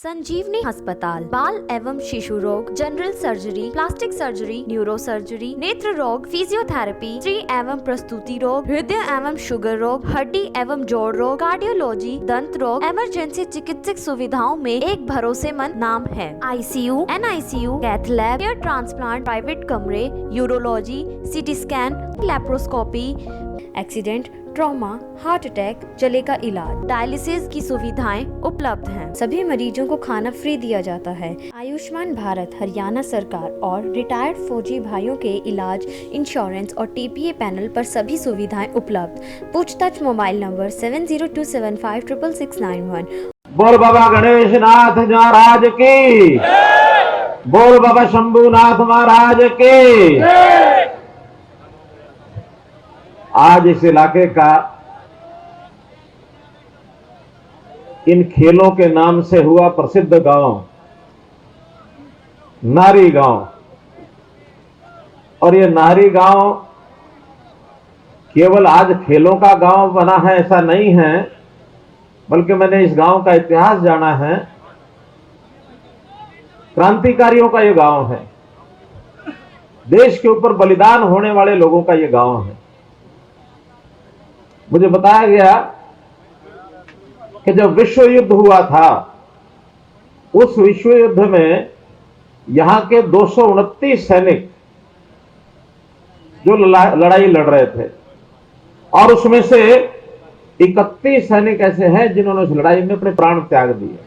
संजीवनी अस्पताल बाल एवं शिशु रोग, general surgery, plastic surgery, neuro surgery, नेत्र रोग, फिजियोथेरेपी, स्त्री एवं प्रसूति रोग, हृदय एवं शुगर रोग, हड्डी एवं जोड़ रोग, कार्डियोलॉजी, दंत रोग, इमरजेंसी चिकित्सक सुविधाओं में एक भरोसेमंद नाम है। ICU, NICU, cath lab, hair transplant, private कमरे, urology, CT scan, laparoscopy, accident, trauma, heart attack, जले का इलाज, डायलिसिस की सुविधाएं उपलब्ध हैं। सभी मरीजों को खाना फ्री दिया जाता है। आयुष्मान भारत हरियाणा सरकार और रिटायर्ड फौजी भाइयों के इलाज, इंश्योरेंस और TPA पैनल पर सभी सुविधाएं उपलब्ध। पूछताछ मोबाइल नंबर 7027566691। बोल बाबा गणेश नाथ महाराज की, बोल बाबा शंभुनाथ महाराज की। आज इस इलाके का इन खेलों के नाम से हुआ प्रसिद्ध गांव नारी गांव, और ये नारी गांव केवल आज खेलों का गांव बना है ऐसा नहीं है, बल्कि मैंने इस गांव का इतिहास जाना है। क्रांतिकारियों का ये गांव है, देश के ऊपर बलिदान होने वाले लोगों का ये गांव है। मुझे बताया गया कि जब विश्व युद्ध हुआ था, उस विश्व युद्ध में यहां के 229 सैनिक जो लड़ाई लड़ रहे थे, और उसमें से 31 सैनिक ऐसे हैं जिन्होंने उस लड़ाई में अपने प्राण त्याग दिए।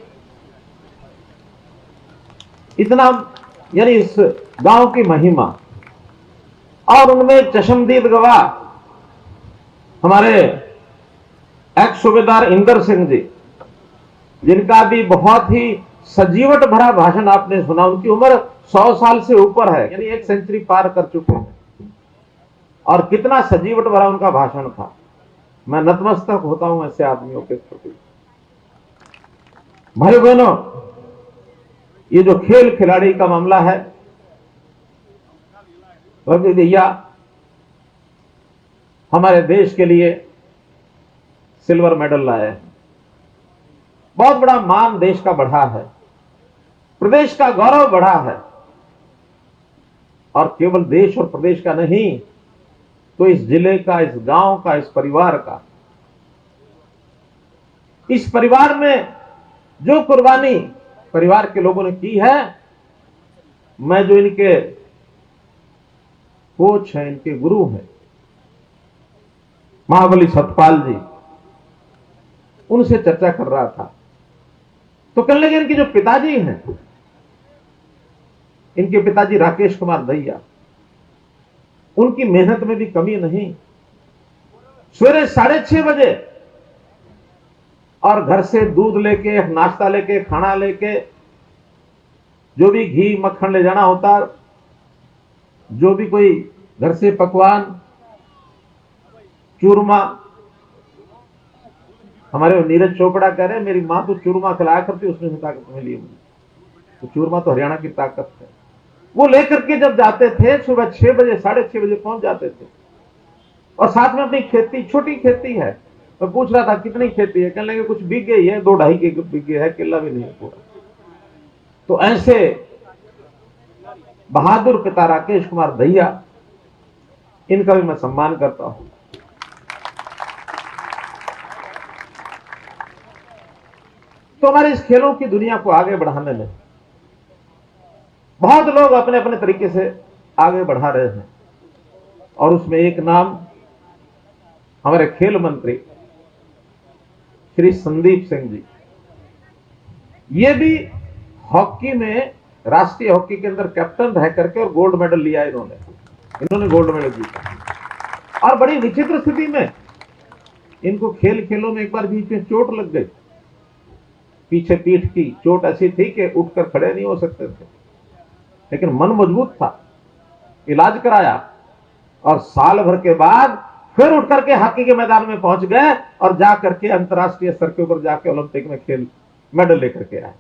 इतना यानी इस गांव की महिमा। और उनमें चश्मदीद गवाह हमारे एक्स सूबेदार इंदर सिंह जी, जिनका भी बहुत ही सजीवट भरा भाषण आपने सुना। उनकी उम्र 100 साल से ऊपर है, यानी 1 सेंचुरी पार कर चुके हैं, और कितना सजीवट भरा उनका भाषण था। मैं नतमस्तक होता हूं ऐसे आदमियों के प्रति। भाई बहनों, ये जो खेल खिलाड़ी का मामला है, रवि भैया हमारे देश के लिए सिल्वर मेडल लाए हैं। बहुत बड़ा मान देश का बढ़ा है, प्रदेश का गौरव बढ़ा है, और केवल देश और प्रदेश का नहीं, तो इस जिले का, इस गांव का, इस परिवार का। इस परिवार में जो कुर्बानी परिवार के लोगों ने की है, मैं जो इनके कोच हैं, इनके गुरु हैं, महाबली सतपाल जी, उनसे चर्चा कर रहा था, तो कहने लगे इनके जो पिताजी हैं, इनके पिताजी राकेश कुमार दहिया, उनकी मेहनत में भी कमी नहीं। सवेरे 6:30 बजे और घर से दूध लेके, नाश्ता लेके, खाना लेके, जो भी घी मक्खन ले जाना होता, जो भी कोई घर से पकवान, चूरमा। हमारे नीरज चोपड़ा कह रहे हैं मेरी मां तो चूरमा खिलाया करती, उसमें से ताकत मिली मुझे। तो चूरमा तो हरियाणा की ताकत है। वो लेकर के जब जाते थे, सुबह 6 बजे, 6:30 बजे पहुंच जाते थे, और साथ में अपनी खेती, छोटी खेती है। मैं पूछ रहा था कितनी खेती है, कहने लगे कुछ बीघे ही है, 2-2.5 बीघे है, किला भी नहीं है पूरा। तो ऐसे बहादुर पिता राकेश कुमार दहिया, इनका भी मैं सम्मान करता हूं। तो हमारे इस खेलों की दुनिया को आगे बढ़ाने में बहुत लोग अपने अपने तरीके से आगे बढ़ा रहे हैं, और उसमें एक नाम हमारे खेल मंत्री श्री संदीप सिंह जी। ये भी हॉकी में, राष्ट्रीय हॉकी के अंदर कैप्टन रह करके और गोल्ड मेडल लिया इन्होंने गोल्ड मेडल जीता। और बड़ी विचित्र स्थिति में इनको खेलों में एक बार बीच में चोट लग गई, पीछे पीठ की चोट ऐसी थी कि उठकर खड़े नहीं हो सकते थे, लेकिन मन मजबूत था, इलाज कराया, और साल भर के बाद फिर उठ करके हॉकी के मैदान में पहुंच गए, और जा करके अंतर्राष्ट्रीय स्तर के ऊपर जाके ओलंपिक में खेल मेडल लेकर के आए।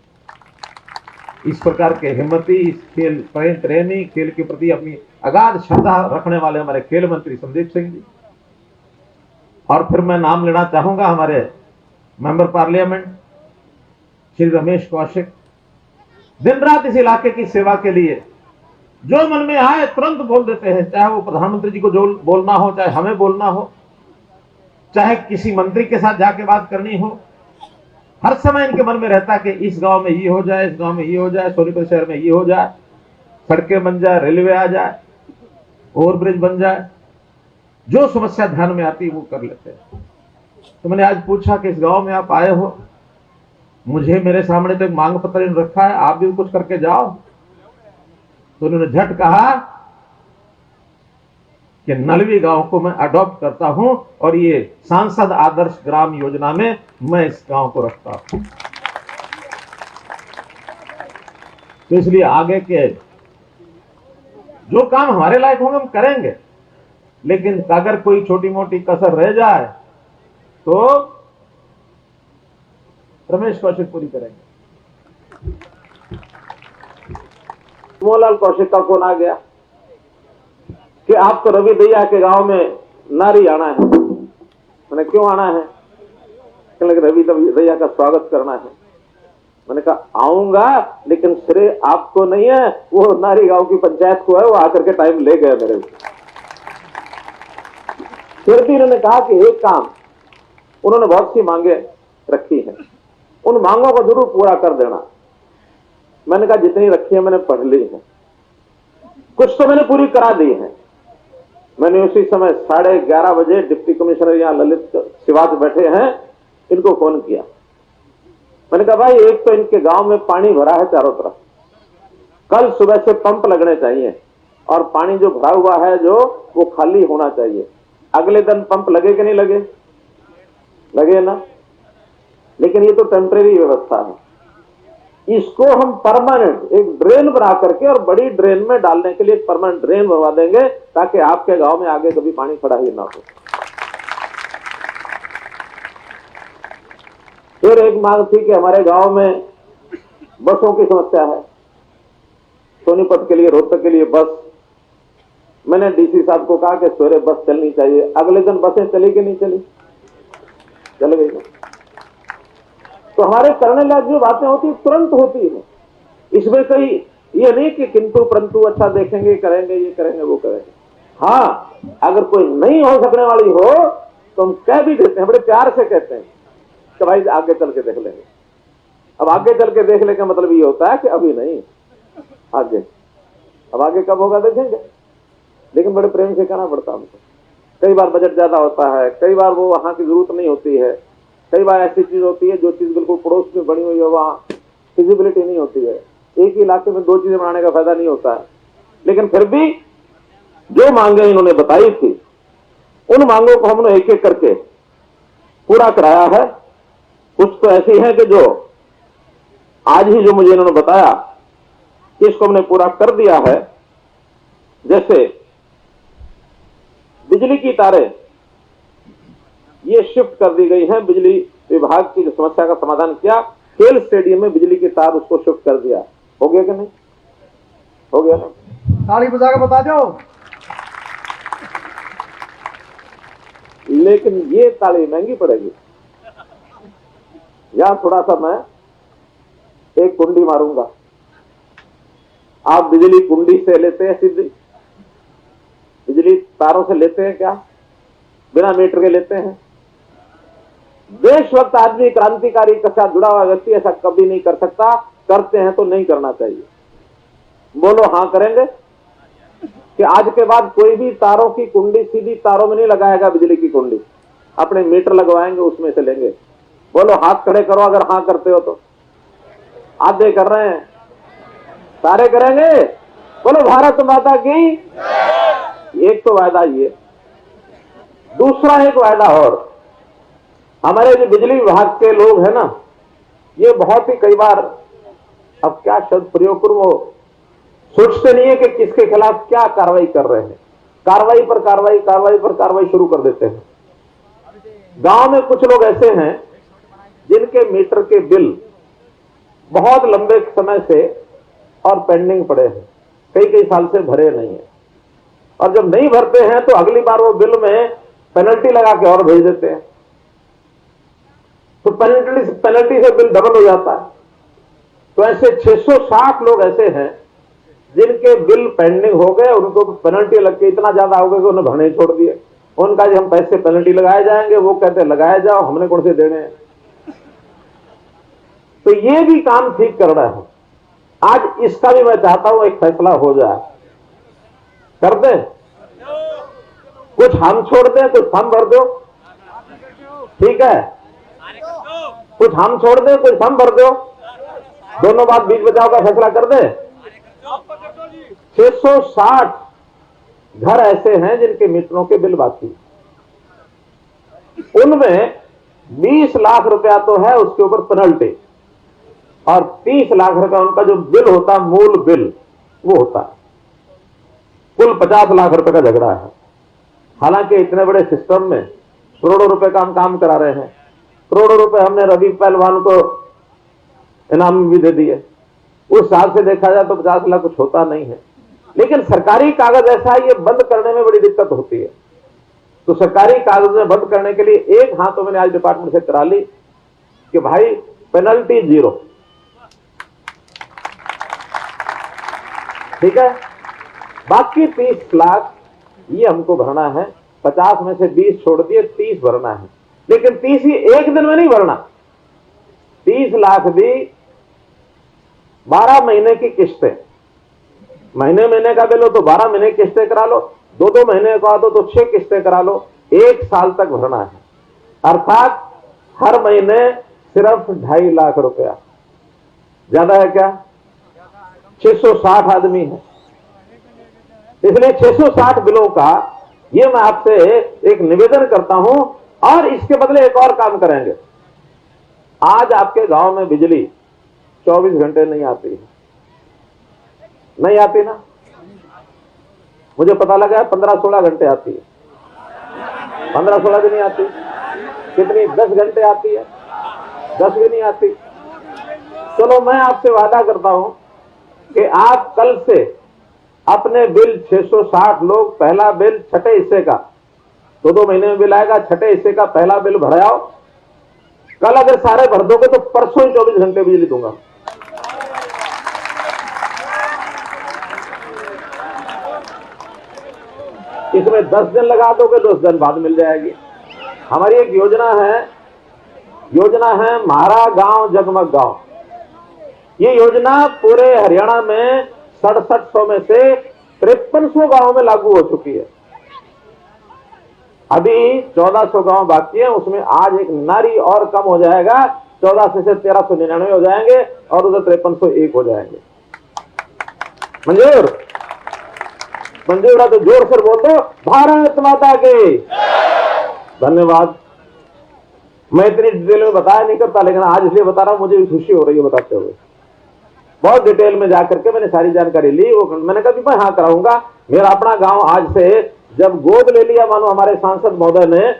इस प्रकार के हिम्मती, इस खेल प्रेमी, खेल के प्रति अपनी अगाध श्रद्धा रखने वाले हमारे खेल मंत्री संदीप सिंह जी। और फिर मैं नाम लेना चाहूंगा हमारे मेंबर पार्लियामेंट श्री रमेश कौशिक, दिन रात इस इलाके की सेवा के लिए जो मन में आए तुरंत बोल देते हैं, चाहे वो प्रधानमंत्री जी को जो बोलना हो, चाहे हमें बोलना हो, चाहे किसी मंत्री के साथ जाके बात करनी हो। हर समय इनके मन में रहता कि इस गांव में ये हो जाए, इस गांव में ये हो जाए, सोनीपत शहर में ये हो जाए, सड़कें बन जाए, रेलवे आ जाए, ओवरब्रिज बन जाए। जो समस्या ध्यान में आती है वो कर लेते हैं। तो मैंने आज पूछा कि इस गांव में आप आए हो, मुझे मेरे सामने तो एक मांग पत्र रखा है, आप भी कुछ करके जाओ। तो उन्होंने झट कहा कि नलवी गांव को मैं अडॉप्ट करता हूं और ये सांसद आदर्श ग्राम योजना में मैं इस गांव को रखता हूं। तो इसलिए आगे के जो काम हमारे लायक होंगे हम करेंगे, लेकिन अगर कोई छोटी मोटी कसर रह जाए तो रमेश कौशिक पूरी करेंगे। मोहनलाल कौशिक का फोन आ गया कि आप तो रवि दैया के गांव में नारी आना है। मैंने क्यों आना है? कहने लगे रवि दैया का स्वागत करना है। मैंने कहा आऊंगा, लेकिन श्रेय आपको नहीं है, वो नारी गांव की पंचायत को है, वो आकर के टाइम ले गए मेरे। फिर भी उन्होंने कहा कि एक काम, उन्होंने बहुत सी मांगे रखी हैं, उन मांगों को जरूर पूरा कर देना। मैंने कहा जितनी रखी है मैंने पढ़ ली है, कुछ तो मैंने पूरी करा दी है। मैंने उसी समय 11:30 बजे डिप्टी कमिश्नर यहां ललित शिवाज बैठे हैं, इनको फोन किया। मैंने कहा भाई एक तो इनके गांव में पानी भरा है चारों तरफ, कल सुबह से पंप लगने चाहिए और पानी जो भरा हुआ है जो वो खाली होना चाहिए। अगले दिन पंप लगे कि नहीं लगे? लगे ना। लेकिन ये तो टेम्परेरी व्यवस्था है, इसको हम परमानेंट एक ड्रेन बना करके और बड़ी ड्रेन में डालने के लिए एक परमानेंट ड्रेन बनवा देंगे ताकि आपके गांव में आगे कभी पानी खड़ा ही ना हो। फिर एक मांग थी कि हमारे गांव में बसों की समस्या है, सोनीपत के लिए, रोहतक के लिए बस। मैंने डीसी साहब को कहा कि सवेरे बस चलनी चाहिए। अगले दिन बसें चली कि नहीं चली? चल गई। तो हमारे करने लायक जो बातें होती है तुरंत होती है, इसमें कोई ये नहीं कि किंतु परंतु अच्छा देखेंगे, करेंगे, ये करेंगे, वो करेंगे। हाँ, अगर कोई नहीं हो सकने वाली हो तो हम कह भी देते हैं, बड़े प्यार से कहते हैं कि भाई आगे चल के देख लेंगे। अब आगे चल के देख लेने का मतलब ये होता है कि अभी नहीं, आगे। अब आगे कब होगा देखेंगे, लेकिन बड़े प्रेम से कहना पड़ता हमको। कई बार बजट ज्यादा होता है, कई बार वो वहां की जरूरत नहीं होती है, कई बार ऐसी चीज होती है जो चीज बिल्कुल पड़ोस में बनी हुई है वहां फिजिबिलिटी नहीं होती है। एक ही इलाके में दो चीजें बनाने का फायदा नहीं होता है। लेकिन फिर भी जो मांगे इन्होंने बताई थी, उन मांगों को हमने एक एक करके पूरा कराया है। कुछ तो ऐसी है कि जो आज ही जो मुझे इन्होंने बताया कि इसको हमने पूरा कर दिया है। जैसे बिजली की तारें ये शिफ्ट कर दी गई हैं, बिजली विभाग की जो समस्या का समाधान किया, खेल स्टेडियम में बिजली की तार उसको शिफ्ट कर दिया। हो गया कि नहीं? हो गया ना? ताली बजा के बता दो। लेकिन ये ताली महंगी पड़ेगी। या थोड़ा सा मैं एक कुंडी मारूंगा, आप बिजली कुंडी से लेते हैं, सीधी बिजली तारों से लेते हैं क्या? बिना मीटर के लेते हैं? देश वक्त आदमी क्रांतिकारी के साथ जुड़ा हुआ व्यक्ति ऐसा कभी नहीं कर सकता। करते हैं तो नहीं करना चाहिए। बोलो हाँ करेंगे कि आज के बाद कोई भी तारों की कुंडी सीधी तारों में नहीं लगाएगा, बिजली की कुंडी अपने मीटर लगवाएंगे, उसमें से लेंगे। बोलो हाथ खड़े करो अगर हाँ करते हो तो। आधे कर रहे हैं, सारे करेंगे। बोलो भारत माता की। एक तो वायदा ये। दूसरा एक वायदा और, हमारे जो बिजली विभाग के लोग हैं ना, ये बहुत ही कई बार, अब क्या शब्द प्रयोग करूं, वो सोचते नहीं है कि किसके खिलाफ क्या कार्रवाई कर रहे हैं। कार्रवाई पर कार्रवाई, कार्रवाई पर कार्रवाई शुरू कर देते हैं। गांव में कुछ लोग ऐसे हैं जिनके मीटर के बिल बहुत लंबे समय से और पेंडिंग पड़े हैं, कई कई साल से भरे नहीं है। और जब नहीं भरते हैं तो अगली बार वो बिल में पेनल्टी लगा के और भेज देते हैं, तो पेनल्टी से बिल डबल हो जाता है। तो ऐसे 660 लोग ऐसे हैं जिनके बिल पेंडिंग हो गए, उनको पेनल्टी लग के इतना ज्यादा हो गया कि उन्हें भरने छोड़ दिए। उनका जो हम पैसे पेनल्टी लगाए जाएंगे, वो कहते लगाए जाओ, हमने कौन से देने हैं। तो ये भी काम ठीक कर रहा है। आज इसका भी मैं चाहता हूं एक फैसला हो जाए, कर दे, कुछ हम छोड़ दें, कुछ हम भर दो, ठीक है, कुछ हम छोड़ दें, कुछ हम भर दो, दोनों बात बीच बचाव का फैसला कर दे। 660 घर ऐसे हैं जिनके मीटरों के बिल बाकी, उनमें 20 लाख रुपया तो है उसके ऊपर पेनल्टी, और 30 लाख रुपया उनका जो बिल होता, मूल बिल वो होता है। कुल 50 लाख रुपए का झगड़ा है। हालांकि इतने बड़े सिस्टम में करोड़ों रुपए का हम काम करा रहे हैं, करोड़ों रुपए हमने रवि पहलवान को इनाम भी दे दिए। उस हिसाब से देखा जाए तो 50 लाख कुछ होता नहीं है, लेकिन सरकारी कागज ऐसा है, ये बंद करने में बड़ी दिक्कत होती है। तो सरकारी कागज में बंद करने के लिए एक हाथ तो मैंने आज डिपार्टमेंट से करा ली कि भाई पेनल्टी 0, ठीक है। बाकी 30 लाख ये हमको भरना है, 50 में से 20 छोड़ दिए, 30 भरना है। लेकिन 30 ही एक दिन में नहीं भरना, 30 लाख भी 12 महीने की किस्तें, महीने महीने का बिल हो तो 12 महीने की किस्तें करा लो, 2-2 महीने का हो तो 6 किस्तें करा लो, 1 साल तक भरना है। अर्थात हर महीने सिर्फ 2.5 लाख रुपया। ज्यादा है क्या? 660 आदमी है, इसलिए 660 बिलों का ये मैं आपसे एक निवेदन करता हूं। और इसके बदले एक और काम करेंगे। आज आपके गांव में बिजली 24 घंटे नहीं आती है, नहीं आती ना? मुझे पता लगा है 15-16 घंटे आती है, 15-16 भी नहीं आती। कितनी? 10 घंटे आती है, 10 भी नहीं आती। चलो मैं आपसे वादा करता हूं कि आप कल से अपने बिल 660 लोग, पहला बिल छठे हिस्से का, 2-2 महीने में बिल आएगा, छठे हिस्से का पहला बिल भराओ। कल अगर सारे भर दोगे तो परसों ही 24 घंटे बिजली दूंगा। इसमें 10 दिन लगा दोगे, 10 दिन बाद मिल जाएगी। हमारी एक योजना है म्हारा गांव जगमग गांव। ये योजना पूरे हरियाणा में 6700 में से 5300 गांवों में लागू हो चुकी है। अभी 1400 गांव बाकी है, उसमें आज एक नारी और कम हो जाएगा, 1400 से 1399 हो जाएंगे और उधर 5301 हो जाएंगे। मंजूर? मंजूर है तो जोर से बोल दो, भारत माता की धन्यवाद। मैं इतनी डिटेल में बताया नहीं करता, लेकिन आज इसलिए बता रहा हूं, मुझे भी खुशी हो रही है बताते हुए। बहुत डिटेल में जाकर के मैंने सारी जानकारी ली। वो मैंने कहा मैं हाँ कराऊंगा। मेरा अपना गांव आज से जब गोद ले लिया मानो हमारे सांसद महोदय ने,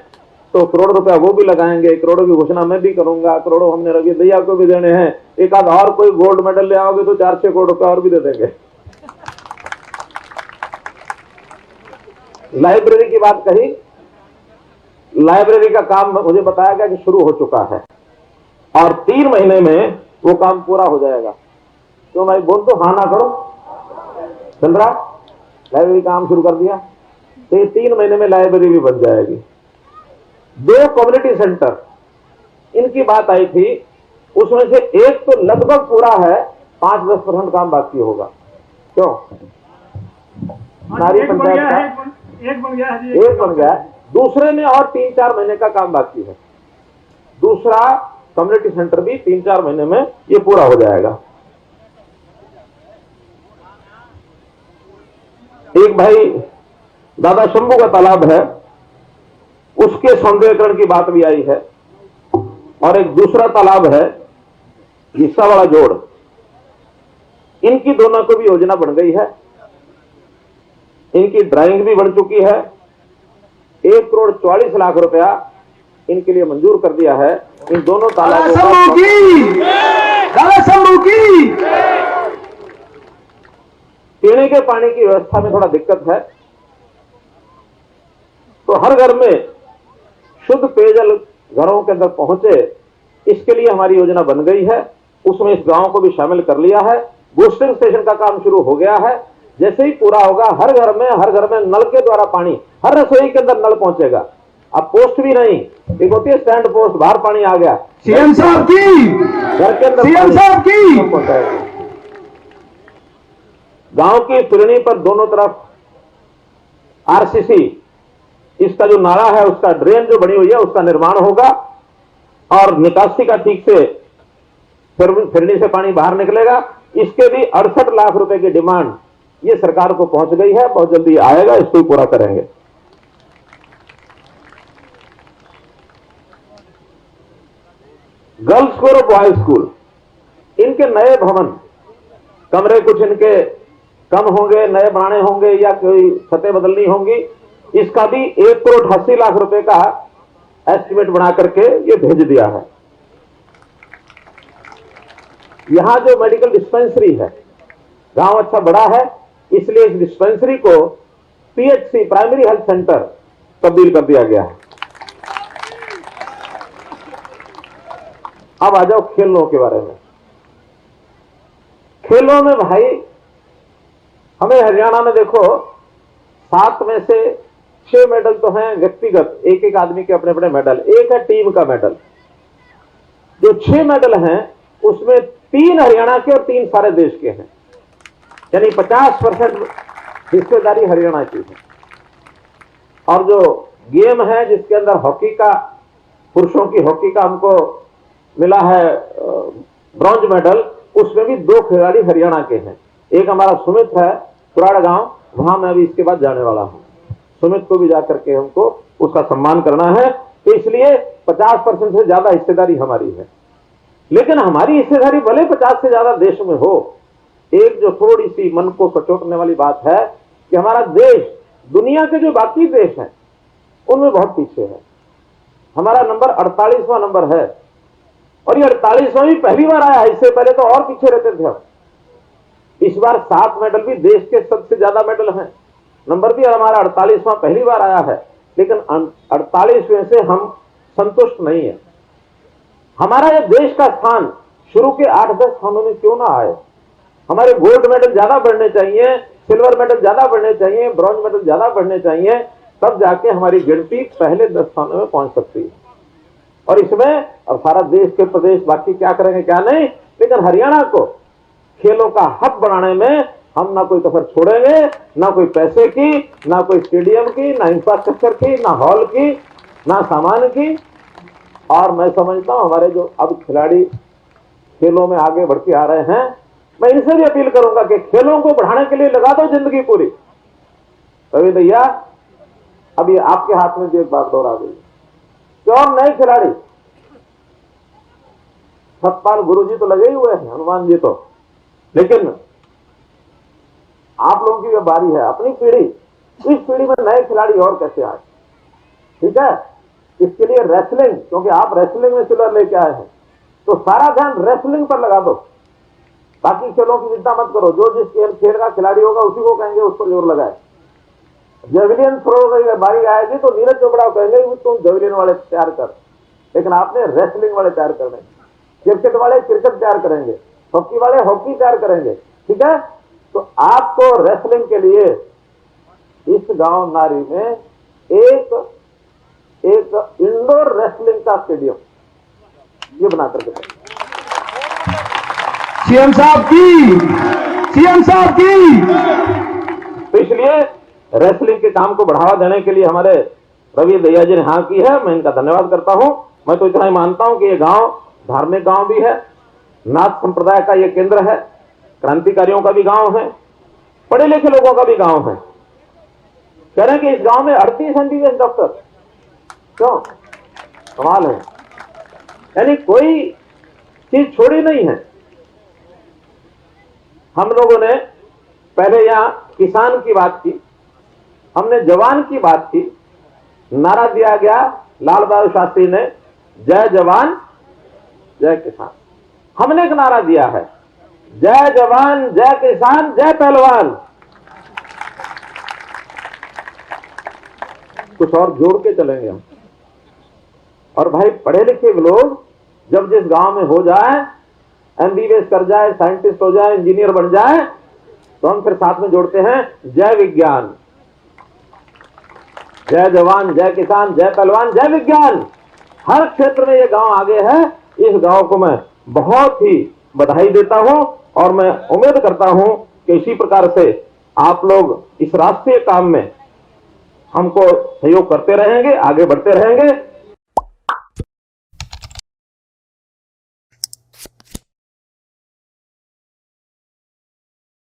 तो करोड़ रुपया वो भी लगाएंगे, करोड़ों की घोषणा मैं भी करूंगा, करोड़ों हमने रवि दैया को भी देने हैं। एक आध और कोई गोल्ड मेडल ले आओगे तो 4-6 करोड़ रुपया और भी दे देंगे। लाइब्रेरी की बात कही, लाइब्रेरी का काम मुझे बताया गया कि शुरू हो चुका है और 3 महीने में वो काम पूरा हो जाएगा। तो मैं बोल दो, हाँ ना करो, चल रहा लाइब्रेरी काम शुरू कर दिया, तो ये 3 महीने में लाइब्रेरी भी बन जाएगी। 2 कम्युनिटी सेंटर इनकी बात आई थी, उसमें से एक तो लगभग पूरा है, 5-10% काम बाकी होगा। क्यों? नारी पंचायत का एक बन गया, दूसरे में और 3-4 महीने का काम बाकी है। दूसरा कम्युनिटी सेंटर भी 3-4 महीने में ये पूरा हो जाएगा। एक भाई दादा शंभू का तालाब है, उसके सौंदर्यीकरण की बात भी आई है। और एक दूसरा तालाब है हिस्सा वाला जोड़, इनकी दोनों को भी योजना बन गई है, इनकी ड्राइंग भी बन चुकी है। 1,44,00,000 रुपया इनके लिए मंजूर कर दिया है। इन दोनों तालाबों की पीने के पानी की व्यवस्था में थोड़ा दिक्कत है, तो हर घर में शुद्ध पेयजल घरों के अंदर पहुंचे, इसके लिए हमारी योजना बन गई है। उसमें इस गांव को भी शामिल कर लिया है। बूस्टिंग स्टेशन का काम शुरू हो गया है। जैसे ही पूरा होगा हर घर में नल के द्वारा पानी, हर रसोई के अंदर नल पहुंचेगा। अब पोस्ट भी नहीं, एक होती है स्टैंड पोस्ट, बाहर पानी आ गया, सीएम साहब की, घर के अंदर सीएम साहब की पहुंचाएगा। गांव की फिरनी पर दोनों तरफ आरसीसी, इसका जो नाला है, उसका ड्रेन जो बनी हुई है, उसका निर्माण होगा और निकासी का ठीक से फिरनी से पानी बाहर निकलेगा। इसके भी 68 लाख रुपए की डिमांड ये सरकार को पहुंच गई है, बहुत जल्दी आएगा, इसको भी पूरा करेंगे। गर्ल्स स्कूल और बॉयज स्कूल, इनके नए भवन, कमरे कुछ इनके कम होंगे, नए बनाने होंगे या कोई छतें बदलनी होंगी, इसका भी 1,88,00,000 रुपए का एस्टिमेट बना करके ये भेज दिया है। यहां जो मेडिकल डिस्पेंसरी है, गांव अच्छा बड़ा है, इसलिए इस डिस्पेंसरी को पीएचसी, प्राइमरी हेल्थ सेंटर तब्दील कर दिया गया है। अब आ जाओ खेलों के बारे में। खेलों में भाई हमें हरियाणा में देखो 7 में से 6 मेडल तो हैं व्यक्तिगत, एक एक आदमी के अपने अपने मेडल, एक है टीम का मेडल। जो 6 मेडल हैं उसमें 3 हरियाणा के और 3 सारे देश के हैं, यानी 50% हिस्सेदारी हरियाणा की है। और जो गेम है जिसके अंदर हॉकी का, पुरुषों की हॉकी का हमको मिला है ब्रॉन्ज मेडल, उसमें भी 2 खिलाड़ी हरियाणा के हैं। एक हमारा सुमित है पुराड़ा गांव, वहां मैं अभी इसके बाद जाने वाला हूं। सुमित को भी जाकर के हमको उसका सम्मान करना है, तो इसलिए 50% से ज्यादा हिस्सेदारी हमारी है। लेकिन हमारी हिस्सेदारी भले 50 से ज्यादा देश में हो, एक जो थोड़ी सी मन को कचोटने वाली बात है कि हमारा देश दुनिया के जो बाकी देश हैं उनमें बहुत पीछे है। हमारा नंबर 48वां नंबर है, और ये 48वां भी पहली बार आया है, इससे पहले तो और पीछे रहते थे हम। इस बार 7 मेडल भी देश के सबसे ज्यादा मेडल हैं, नंबर भी हमारा 48वां पहली बार आया है। लेकिन 48वें से हम संतुष्ट नहीं है। हमारा ये देश का स्थान शुरू के 8-10 स्थानों में क्यों ना आए? हमारे गोल्ड मेडल ज्यादा बढ़ने चाहिए, सिल्वर मेडल ज्यादा बढ़ने चाहिए, ब्रॉन्ज मेडल ज्यादा बढ़ने चाहिए, तब जाके हमारी गिनती पहले 10 स्थानों में पहुंच सकती है। और इसमें अब सारा देश के प्रदेश बाकी क्या करेंगे क्या नहीं, लेकिन हरियाणा को खेलों का हब बनाने में हम ना कोई कसर छोड़ेंगे, ना कोई पैसे की, ना कोई स्टेडियम की, ना इंफ्रास्ट्रक्चर की, ना हॉल की, ना सामान की। और मैं समझता हूं हमारे जो अब खिलाड़ी खेलों में आगे बढ़ के आ रहे हैं, मैं इनसे भी अपील करूंगा कि खेलों को बढ़ाने के लिए लगा दो जिंदगी पूरी। रवि भैया, अब ये आपके हाथ में भी एक बागडोर आ गई कि और नए खिलाड़ी, सतपाल गुरुजी तो लगे ही हुए हैं, हनुमान जी तो, लेकिन आप लोगों की बारी है, अपनी पीढ़ी, इस पीढ़ी में नए खिलाड़ी और कैसे आए, ठीक है? इसके लिए रेसलिंग, क्योंकि आप रेसलिंग में सिल्वर लेके आए हैं, तो सारा ध्यान रेसलिंग पर लगा दो। बाकी खेलों की चिंता मत करो, जो जिस खेल का खिलाड़ी होगा उसी को कहेंगे उस पर जोर लगाए। जेवलिन थ्रो की बारी आएगी तो नीरज चोपड़ा को कहेंगे तुम जेवलिन वाले तैयार कर, लेकिन आपने रेसलिंग वाले तैयार करने। क्रिकेट वाले क्रिकेट तैयार करेंगे, हॉकी वाले हॉकी तैयार करेंगे, ठीक है? तो आपको रेसलिंग के लिए इस गांव नारी में एक इंडोर रेसलिंग का स्टेडियम ये बना करके सीएम साहब की, सीएम साहब की। तो इसलिए रेसलिंग के काम को बढ़ावा देने के लिए हमारे रवि भैया जी ने हाँ की है, मैं इनका धन्यवाद करता हूं। मैं तो इतना ही मानता हूं कि ये गांव धार्मिक गांव भी है, नाथ संप्रदाय का ये केंद्र है, क्रांतिकारियों का भी गांव है, पढ़े लिखे लोगों का भी गांव है। कह रहे हैं कि इस गांव में 38 MBBS डॉक्टर, क्यों? कमाल है, यानी कोई चीज छोड़ी नहीं है। हम लोगों ने पहले यहां किसान की बात की, हमने जवान की बात की, नारा दिया गया लाल बहादुर शास्त्री ने, जय जवान जय किसान। हमने एक नारा दिया है, जय जवान जय किसान जय पहलवान। कुछ और जोड़ के चलेंगे हम। और भाई पढ़े लिखे लोग जब जिस गांव में हो जाए MBBS कर जाए, साइंटिस्ट हो जाए, इंजीनियर बन जाए, तो हम फिर साथ में जोड़ते हैं जय विज्ञान। जय जवान, जय किसान, जय पहलवान, जय विज्ञान। हर क्षेत्र में ये गांव आगे है। इस गांव को मैं बहुत ही बधाई देता हूं और मैं उम्मीद करता हूं कि इसी प्रकार से आप लोग इस राष्ट्रीय काम में हमको सहयोग करते रहेंगे, आगे बढ़ते रहेंगे।